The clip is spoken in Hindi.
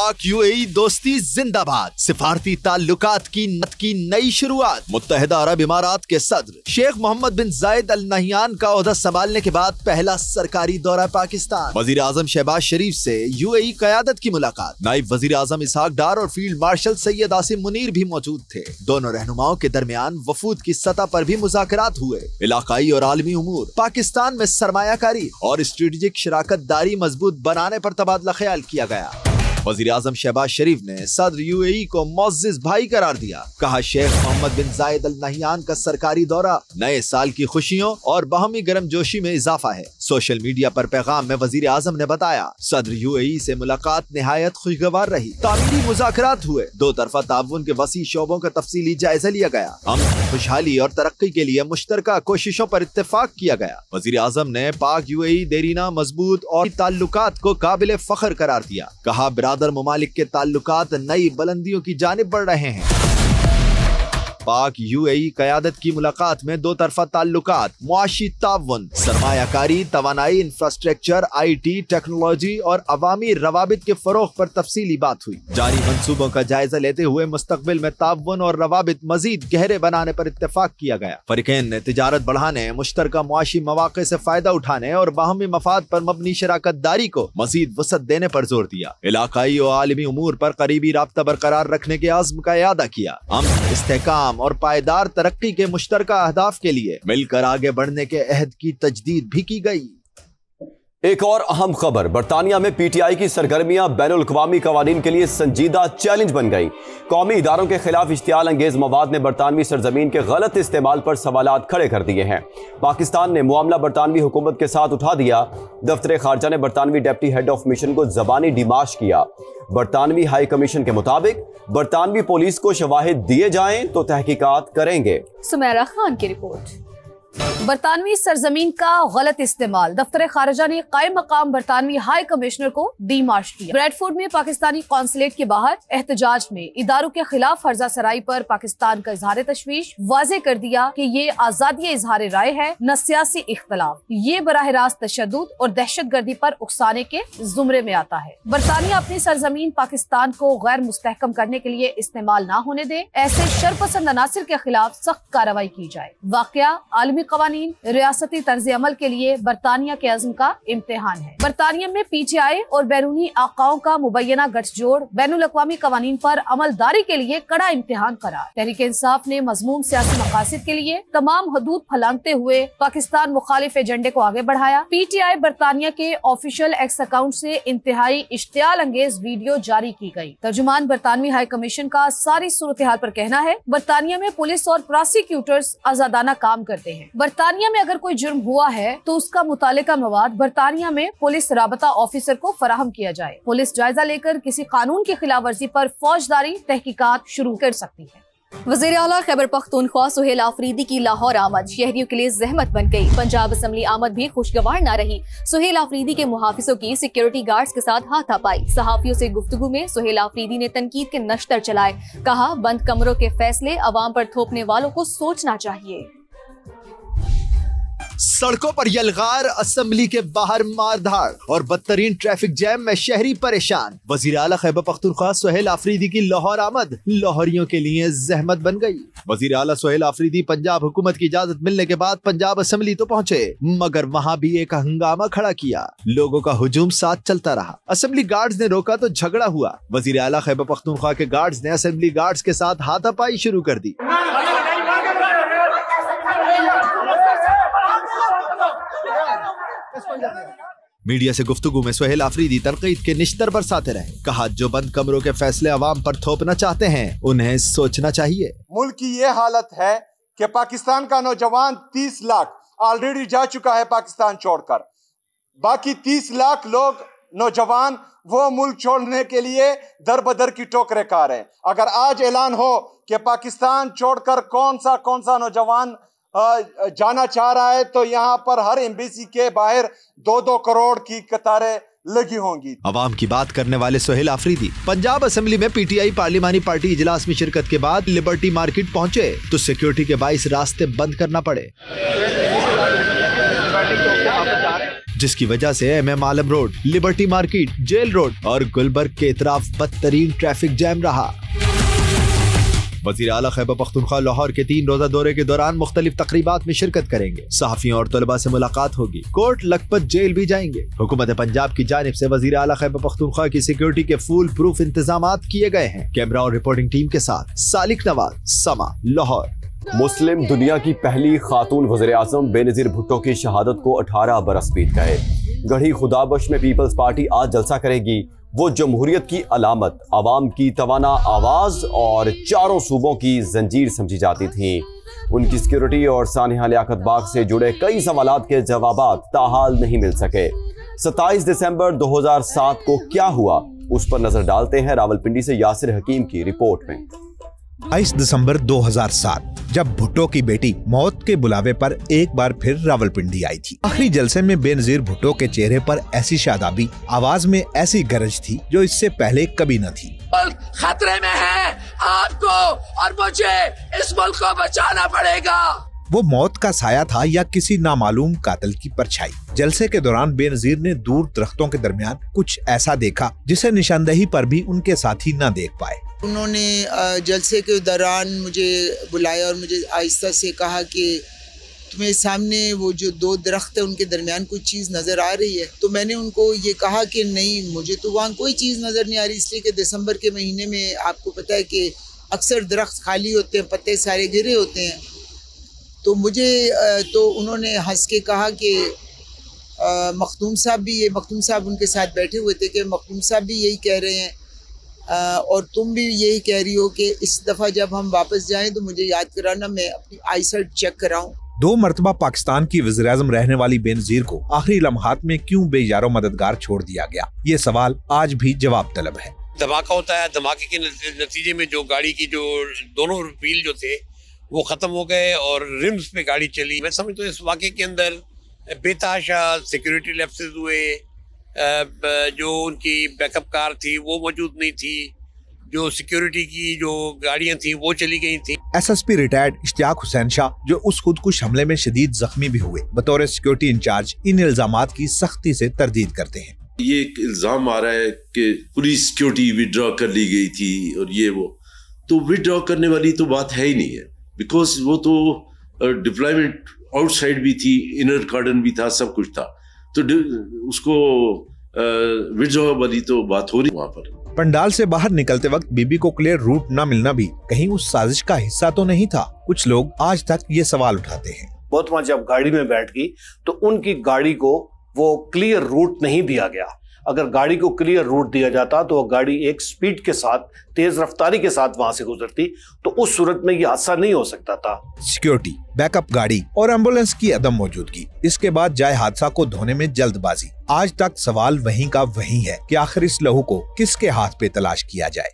पाक यूएई दोस्ती जिंदाबाद। सिफारती ताल्लुकात की नई शुरुआत। मुत्तहिदा अरब इमारात के सदर शेख मोहम्मद बिन जायद अल नहयान का ओहदा संभालने के बाद पहला सरकारी दौरा पाकिस्तान। वजीर आजम शहबाज शरीफ से यूएई क़यादत की मुलाकात। नायब वजीर आजम इसहाक डार और फील्ड मार्शल सैयद आसिम मुनीर भी मौजूद थे। दोनों रहनुमाओं के दरमियान वफूद की सतह पर भी मुज़ाकरात हुए। इलाकाई और आलमी उमूर, पाकिस्तान में सरमायाकारी और स्ट्रेटेजिक शराकत दारी मजबूत बनाने पर तबादला ख्याल किया गया। वजीर आजम शहबाज शरीफ ने सदर यूएई को मुअज़्ज़िज़ भाई करार दिया। कहा, शेख मोहम्मद बिन जायद अल नहयान का सरकारी दौरा नए साल की खुशियों और बाहमी गर्मजोशी में इजाफा है। सोशल मीडिया पर पैगाम में वजीर आजम ने बताया, सदर यूएई से मुलाकात निहायत खुशगवार रही। तामीरी मुज़ाकरात हुए। दो तरफा ताउन के वसी शोबों का तफसीली जायजा लिया गया। अमन, खुशहाली और तरक्की के लिए मुश्तरका कोशिशों पर इत्तेफाक किया गया। वजीर आजम ने पाक यूएई देरीना मजबूत और ताल्लुकात को काबिल फख्र करार दिया। कहा, बिरादर ममालिक के ताल्लुकात नई बुलंदियों की जानिब बढ़ रहे हैं। पाक यूएई क़यादत की मुलाकात में दो तरफा ताल्लुकात, मुआशी ताउन, सरमायाकारी, तवानाई, इंफ्रास्ट्रक्चर, IT, टेक्नोलॉजी और अवामी रवाबित के फरोग पर तफसीली बात हुई। जारी मंसूबों का जायजा लेते हुए मुस्तकबिल में ताउन और रवाबित मजीद गहरे बनाने पर इत्तेफाक किया गया। फरीकैन ने तिजारत बढ़ाने, मुश्तरका मुआशी मवाक़े से फायदा उठाने और बाहमी मफाद पर मबनी शराकत दारी को मजीद वसअत देने पर जोर दिया। इलाकाई और आलमी उमूर पर करीबी राब्ता बरकरार रखने के आज़्म का इयादा किया। अमन, इस्तेहकाम और पायदार तरक्की के मुश्तरका अहदाफ के लिए मिलकर आगे बढ़ने के अहद की तजदीद भी की गई। एक और अहम खबर, बरतानिया में PTI की सरगर्मियां बैनुल अक़वामी कवानीन के लिए संजीदा चैलेंज बन गई। कौमी इदारों के खिलाफ इश्तियाल अंगेज मवाद ने बरतानवी सरजमीन के गलत इस्तेमाल पर सवालात खड़े कर दिए हैं। पाकिस्तान ने मामला बरतानवी हुकूमत के साथ उठा दिया। दफ्तर खारजा ने बरतानवी डिप्टी हेड ऑफ मिशन को ज़बानी डिमाश किया। बरतानवी हाई कमीशन के मुताबिक बरतानवी पुलिस को शवाहिद दिए जाएं तो तहकीकात करेंगे। सुमेरा खान की रिपोर्ट। बरतानवी सरजमीन का गलत इस्तेमाल, दफ्तर खारजा ने कायम मकाम बरतानवी हाई कमिश्नर को डीमार्श किया। ब्रैडफोर्ड में पाकिस्तानी कौंसलेट के बाहर एहतजाज में इदारों के खिलाफ फर्जा सराई पर पाकिस्तान का इजहार तशवीश वाजे कर दिया कि ये आजादी इजहार राय है, न सियासी इख्तलाफ। ये बराह रास्त तशद्दुद और दहशत गर्दी पर उकसाने के जुमरे में आता है। बरतानिया अपनी सरजमीन पाकिस्तान को गैर मुस्तहकम करने के लिए इस्तेमाल न होने दे। ऐसे शरपसंद अनासिर के खिलाफ सख्त कार्रवाई की जाए। वाकया आलमी कवानीन रियासती तर्ज अमल के लिए बरतानिया के अज़्म का इम्तिहान है। बरतानिया में PTI और बैरूनी आकाओं का मुबैना गठजोड़ बैनुल अक़वामी कवानीन पर अमलदारी के लिए कड़ा इम्तिहान करार। तहरीक इंसाफ ने मज़मूम सियासी मकासद के लिए तमाम हदूद फलांगते हुए पाकिस्तान मुखालिफ एजेंडे को आगे बढ़ाया। PTI बरतानिया के ऑफिशियल एक्स अकाउंट से इंतहाई इश्तियाल अंगेज वीडियो जारी की गई। तर्जुमान बरतानवी हाई कमीशन का सारी सूरत हाल पर कहना है, बरतानिया में पुलिस और प्रोसिक्यूटर्स आजादाना काम करते हैं। बरतानिया में अगर कोई जुर्म हुआ है तो उसका मुतालिका मवाद बरतानिया में पुलिस राबता ऑफिसर को फराहम किया जाए। पुलिस जायजा लेकर किसी कानून की खिलाफ वर्जी पर फौजदारी तहकीकात शुरू कर सकती है। वज़ीर आला खैबर पख्तूनख्वा सुहेल आफरीदी की लाहौर आमद शहरियों के लिए जहमत बन गई। पंजाब असम्बली आमद भी खुशगवार न रही। सुहेल आफरीदी के मुहाफिजों की सिक्योरिटी गार्ड्स के साथ हाथापाई। सहाफियों से गुफ्तगू में सुहेल आफरीदी ने तनकीद के नश्तर चलाए। कहा, बंद कमरों के फैसले अवाम पर थोपने वालों को सोचना चाहिए। सड़कों पर यलगार, असेंबली के बाहर मारधाड़ और बदतरीन ट्रैफिक जैम में शहरी परेशान। वजीर आला खैबर पख्तूनख्वा सुहेल आफरीदी की लाहौर आमद लाहौरियों के लिए जहमत बन गई। वजीर आला सुहेल आफरीदी पंजाब हुकूमत की इजाजत मिलने के बाद पंजाब असेंबली तो पहुंचे, मगर वहां भी एक हंगामा खड़ा किया। लोगों का हुजूम साथ चलता रहा। असेंबली गार्ड्स ने रोका तो झगड़ा हुआ। वजीर आला खैबर पख्तूनख्वा के गार्ड्स ने असेंबली गार्ड्स के साथ हाथापाई शुरू कर दी। मीडिया से गुफ्तगू में सुहेल आफरीदी तनकीद के निश्तर बरसाते रहे। कहा, जो बंद कमरों के फैसले अवाम पर थोपना चाहते हैं उन्हें सोचना चाहिए। मुल्क की ये हालत है कि पाकिस्तान का नौजवान 30 लाख ऑलरेडी जा चुका है पाकिस्तान छोड़कर। बाकी 30 लाख लोग नौजवान वो मुल्क छोड़ने के लिए दर बदर की टोकरे खा रहे हैं। अगर आज ऐलान हो कि पाकिस्तान छोड़कर कौन सा नौजवान जाना चाह रहा है तो यहाँ पर हर एम्बेसी के बाहर 2-2 करोड़ की कतारें लगी होंगी। अवाम की बात करने वाले सुहेल आफरीदी पंजाब असेंबली में PTI पार्लिमानी पार्टी इजलास में शिरकत के बाद लिबर्टी मार्केट पहुंचे तो सिक्योरिटी के बाइस रास्ते बंद करना पड़े। जिसकी वजह से MM Alam road, liberty market, jail road और गुलबर्ग के इतराफ बदतरीन ट्रैफिक जैम रहा। वज़ीर आला खैबर पख्तूनख्वा लाहौर के 3 रोजा दौरे के दौरान मुख्तलिफ तकरीबात में शिरकत करेंगे। सहाफियों और तलबा से मुलाकात होगी। कोर्ट लखपत जेल भी जाएंगे। हुकूमत पंजाब की जानिब से वज़ीर आला खैबर पख्तूनख्वा की सिक्योरिटी के फुल प्रूफ इंतजामात किए गए हैं। कैमरा और रिपोर्टिंग टीम के साथ सालिक नवाज, समा, लाहौर। मुस्लिम दुनिया की पहली खातून वज़ीर आज़म बेनज़ीर भुट्टो की शहादत को 18 बरस बीत गए। गढ़ी खुदाबख्श में पीपल्स पार्टी आज जलसा करेगी। वो जमहूरियत की अलामत, आवाम की तवाना आवाज़ और चारों सूबों की जंजीर समझी जाती थी। उनकी सिक्योरिटी और सानिया लियाकत बाग से जुड़े कई सवालात के जवाबात ताहाल नहीं मिल सके। 27 दिसंबर 2007 को क्या हुआ, उस पर नजर डालते हैं रावलपिंडी से यासिर हकीम की रिपोर्ट में। 22 दिसंबर 2007 जब भुट्टो की बेटी मौत के बुलावे पर एक बार फिर रावलपिंडी आई थी। आखिरी जलसे में बेनज़ीर भुट्टो के चेहरे पर ऐसी शादाबी, आवाज में ऐसी गरज थी जो इससे पहले कभी न थी। खतरे में है आपको और मुझे, इस मुल्क को बचाना पड़ेगा। वो मौत का साया था या किसी नामालूम कातिल की परछाई। जलसे के दौरान बेनज़ीर ने दूर दरख्तों के दरमियान कुछ ऐसा देखा जिसे निशानदही पर भी उनके साथी न देख पाए। उन्होंने जलसे के दौरान मुझे बुलाया और मुझे आहिस्ता से कहा कि तुम्हें सामने वो जो 2 दरख्त है उनके दरमियान कोई चीज़ नज़र आ रही है। तो मैंने उनको ये कहा कि नहीं, मुझे तो वहाँ कोई चीज़ नज़र नहीं आ रही, इसलिए कि दिसंबर के महीने में आपको पता है कि अक्सर दरख्त खाली होते हैं, पत्ते सारे गिरे होते हैं। तो मुझे तो उन्होंने हंस के कहा कि मखदूम साहब उनके साथ बैठे हुए थे कि मखदूम साहब भी यही कह रहे हैं और तुम भी यही कह रही हो कि इस दफ़ा जब हम वापस जाएं तो मुझे याद कराना, मैं अपनी आईसाइट चेक कराऊं। 2 मरतबा पाकिस्तान की वज़ीर-ए-आज़म रहने वाली बेनज़ीर को आखिरी लम्हात में क्यों बेयारो मददगार छोड़ दिया गया, ये सवाल आज भी जवाब तलब है। धमाका होता है, धमाके के नतीजे में जो गाड़ी की जो दोनों व्हील जो थे वो खत्म हो गए और रिम्स पे गाड़ी चली। मैं समझता हूँ इस वाक़े के अंदर बेतहाशा सिक्योरिटी लैप्सेस हुए, जो उनकी बैकअप कार थी वो मौजूद नहीं थी, जो सिक्योरिटी की जो गाड़ियां थी वो चली गई थी। SSP रिटायर्ड इश्तियाक हुसैन शाह जो उस खुदकुश हमले में शदीद जख्मी भी हुए, बतौर सिक्योरिटी इंचार्ज इन इल्जामात की सख्ती से तरदीद करते हैं। ये एक इल्जाम आ रहा है कि पूरी सिक्योरिटी विड्रॉ कर ली गई थी और ये वो, तो विड्रॉ करने वाली तो बात है ही नहीं है, बिकॉज वो तो डिप्लॉयमेंट आउटसाइड भी थी, इनर कार्डन भी था, सब कुछ था, तो उसको विड्रॉ वाली तो बात हो रही वहाँ पर। पंडाल से बाहर निकलते वक्त बीबी को क्लियर रूट न मिलना भी कहीं उस साजिश का हिस्सा तो नहीं था। कुछ लोग आज तक ये सवाल उठाते हैं। बहुत वहाँ जब गाड़ी में बैठ गई तो उनकी गाड़ी को वो क्लियर रूट नहीं दिया गया। अगर गाड़ी को क्लियर रूट दिया जाता तो वो गाड़ी एक स्पीड के साथ, तेज रफ्तारी के साथ वहां से गुजरती, तो उस सूरत में ये हादसा नहीं हो सकता था। सिक्योरिटी, बैकअप गाड़ी और एम्बुलेंस की अदम मौजूदगी, इसके बाद जाए हादसा को धोने में जल्दबाजी। आज तक सवाल वहीं का वहीं है कि आखिर इस लहू को किसके हाथ पे तलाश किया जाए।